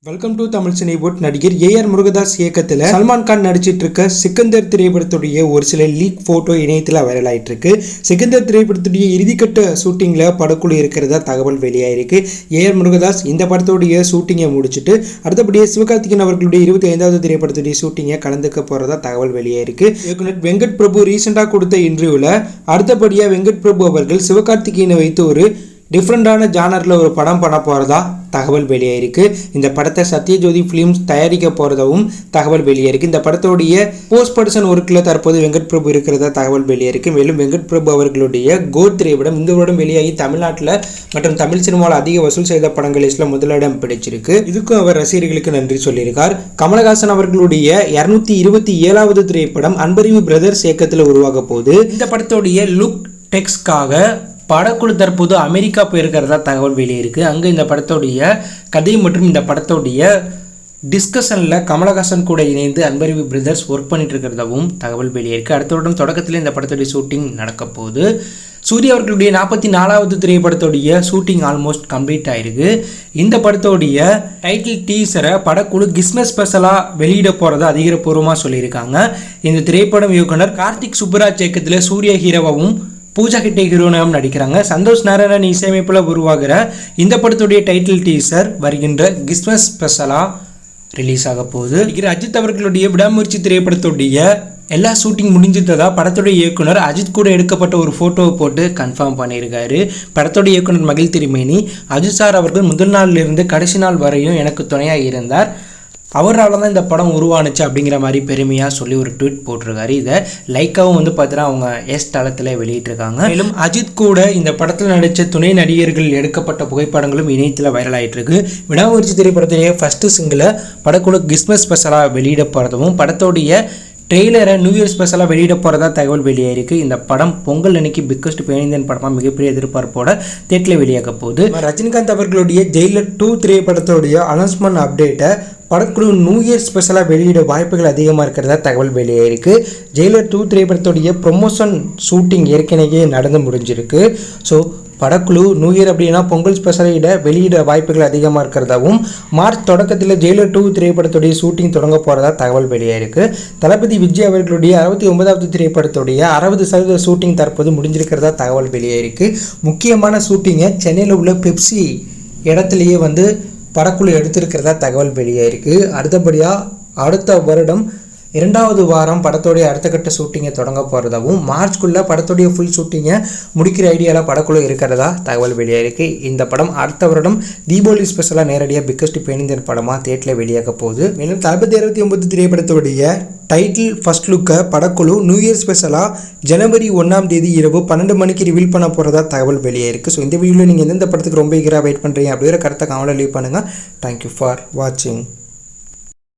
Welcome to Tamil Cinewood. நடிகர் AR Murugadoss இயக்கத்தில் சல்மான் கான் நடிச்சிட்டு இருக்க சிக்கந்தர் திரைப்படத்துடைய ஒரு சில லீக் போட்டோ இணையத்தில் வைரல் ஆயிட்டு இருக்கு. சிக்கந்தர் திரைப்படத்துடைய இறுதிக்கட்ட ஷூட்டிங்ல படக்குழு இருக்கிறதா தகவல் வெளியாயிருக்கு. ஏஆர் முருகதாஸ் இந்த படத்துடைய ஷூட்டிங்கை முடிச்சுட்டு அடுத்தபடியே சிவகார்த்திகேயன் அவர்களுடைய 25வது திரைப்படத்துடைய ஷூட்டிங்கை கலந்துக்க போறதா தகவல் வெளியாயிருக்கு. இயக்குனர் வெங்கட் பிரபு ரீசெண்டா கொடுத்த இன்டர்வியூல அடுத்தபடியா வெங்கட் பிரபு அவர்கள் சிவகார்த்திகேயனை வைத்து ஒரு டிஃப்ரெண்டான ஜானரில் ஒரு படம் பண்ண போகிறதா தகவல் வெளியாயிருக்கு. இந்த படத்தை சத்யஜோதி ஃபிலிம்ஸ் தயாரிக்க போகிறதாவும் தகவல் வெளியாயிருக்கு. இந்த படத்தோடைய போஸ்ட் ப்ரொடக்ஷன் ஒர்க்கில் தற்போது வெங்கட் பிரபு இருக்கிறதா தகவல் வெளியாயிருக்கு. மேலும் வெங்கட் பிரபு அவர்களுடைய கோட் திரைப்படம் இந்த வருடம் வெளியாகி தமிழ்நாட்டில் மற்றும் தமிழ் சினிமாவில் அதிக வசூல் செய்த படங்கள் லிஸ்ட்டில் முதலிடம் பிடிச்சிருக்கு. இதுக்கும் அவர் ரசிகர்களுக்கு நன்றி சொல்லியிருக்கார். கமலஹாசன் அவர்களுடைய 227வது திரைப்படம் அன்பறிவு பிரதர்ஸ் இயக்கத்தில் உருவாக போகுது. இந்த படத்தோடைய லுக் டெக்ஸ்க்காக படக்குழு தற்போது அமெரிக்கா போயிருக்கிறதா தகவல் வெளியிருக்கு. அங்கே இந்த படத்தோடைய கதை மற்றும் இந்த படத்தோடைய டிஸ்கஷனில் கமலஹாசன் கூட இணைந்து அன்பறிவு பிரதர்ஸ் ஒர்க் பண்ணிட்டு இருக்கிறதாவும் தகவல் வெளியிருக்கு. அடுத்த வருடம் தொடக்கத்தில் இந்த படத்தோடைய ஷூட்டிங் நடக்க போகுது. சூர்யா அவர்களுடைய 44வது திரைப்படத்தோடைய ஷூட்டிங் ஆல்மோஸ்ட் கம்ப்ளீட் ஆயிருக்கு. இந்த படத்தோடைய டைட்டில் டீசரை படக்குழு கிறிஸ்மஸ் ஸ்பெஷலாக வெளியிட போகிறதா அதிகாரப்பூர்வமாக சொல்லியிருக்காங்க. இந்த திரைப்படம் இயக்குனர் கார்த்திக் சுப்புராஜ் இயக்கத்தில் சூர்யா ஹீரோவாகவும் பூஜா ஹெக்டே ஹீரோனாகவும் நடிக்கிறாங்க. சந்தோஷ் நாராயணன் இசையமைப்பில் உருவாகிற இந்த படத்துடைய டைட்டில் டீசர் வருகின்ற கிறிஸ்மஸ் ஸ்பெஷலாக ரிலீஸ் ஆக போகுது. அஜித் அவர்களுடைய விடாமுயற்சி திரைப்படத்துடைய எல்லா ஷூட்டிங் முடிஞ்சிட்டதா படத்துடைய இயக்குனர் அஜித் கூட எடுக்கப்பட்ட ஒரு ஃபோட்டோவை போட்டு கன்ஃபார்ம் பண்ணியிருக்காரு. படத்துடைய இயக்குனர் மகிழ் திருமேனி, அஜித் சார் அவர்கள் முதல் நாளிலிருந்து கடைசி நாள் வரையும் எனக்கு துணையாக இருந்தார், அவரால் தான் இந்த படம் உருவானுச்சு அப்படிங்கிற மாதிரி பெருமையாக சொல்லி ஒரு ட்வீட் போட்டிருக்காரு. இதை லைக்காவும் பார்த்தீங்கன்னா அவங்க தளத்தில் வெளியிட்டிருக்காங்க. மேலும் அஜித் கூட இந்த படத்தில் நடித்த துணை நடிகர்கள் எடுக்கப்பட்ட புகைப்படங்களும் இணையத்தில் வைரல் ஆகிட்டு இருக்கு. விடாமுயற்சி திரைப்படத்திலேயே ஃபர்ஸ்ட் சிங்கிளை படக்குழு கிறிஸ்மஸ் ஸ்பெஷலாக வெளியிட போகிறதும் படத்தோடைய ட்ரெய்லரை நியூ இயர் ஸ்பெஷலாக வெளியிட போகிறதா தகவல் வெளியாயிருக்கு. இந்த படம் பொங்கல் அன்னைக்கு பிக்கஸ்ட் பேனிந்தன் படமாக மிகப்பெரிய எதிர்பார்ப்போட தேட்டில் வெளியாக போகுது. ரஜினிகாந்த் அவர்களுடைய ஜெயிலர் 2 திரைப்படத்தோடைய அனௌன்ஸ்மெண்ட் அப்டேட்டை படக்குழு நியூ இயர் ஸ்பெஷலாக வெளியிட வாய்ப்புகள் அதிகமாக இருக்கிறதா தகவல் வெளியாயிருக்கு. ஜெயிலர் 2 திரைப்படத்தோடைய ப்ரொமோஷன் ஷூட்டிங் ஏற்கனவே நடந்து முடிஞ்சிருக்கு. ஸோ படக்குழு நியூ இயர் அப்படின்னா பொங்கல் ஸ்பெஷலிட வெளியிட வாய்ப்புகள் அதிகமாக இருக்கிறதாவும் மார்ச் தொடக்கத்தில் ஜெயிலர் 2 திரைப்படத்துடைய ஷூட்டிங் தொடங்க போகிறதா தகவல் வெளியாயிருக்கு. தளபதி விஜய் அவர்களுடைய 69வது திரைப்படத்துடைய 60% ஷூட்டிங் தற்போது முடிஞ்சிருக்கிறதா தகவல் வெளியாயிருக்கு. முக்கியமான ஷூட்டிங்கை சென்னையில் உள்ள பெப்சி இடத்துலையே படக்குழு எடுத்திருக்கிறதா தகவல் வெளியாயிருக்கு. அடுத்தபடியாக அடுத்த வருடம் 2வது வாரம் படத்தோடைய அடுத்த கட்ட ஷூட்டிங்கை தொடங்க போகிறதாவும் மார்ச்குள்ளே படத்தோடைய ஃபுல் ஷூட்டிங்கை முடிக்கிற ஐடியாவில் படக்குழு இருக்கிறதா தகவல் வெளியாயிருக்கு. இந்த படம் அடுத்த வருடம் தீபாவளி ஸ்பெஷலாக நேரடியாக பிக்கஸ்ட் பேனிந்தன் படமாக தேட்டில் வெளியாக போகுது. மேலும் தளபதி 69 திரைப்படத்துடைய டைட்டில் ஃபர்ஸ்ட் லுக்கை படக்குழு நியூ இயர் ஸ்பெஷலாக ஜனவரி 1ஆம் தேதி இரவு 12 மணிக்கு ரிவீல் பண்ண போகிறதா தகவல் வெளியாயிருக்கு. ஸோ இந்த வீடியோவில் நீங்கள் எந்தெந்த படத்துக்கு ரொம்ப ஈகராக வெயிட் பண்ணுறீங்க அப்படிங்கிற கருத்தை கமெண்ட்ல லீவ் பண்ணுங்கள். தேங்க்யூ ஃபார் வாட்சிங்.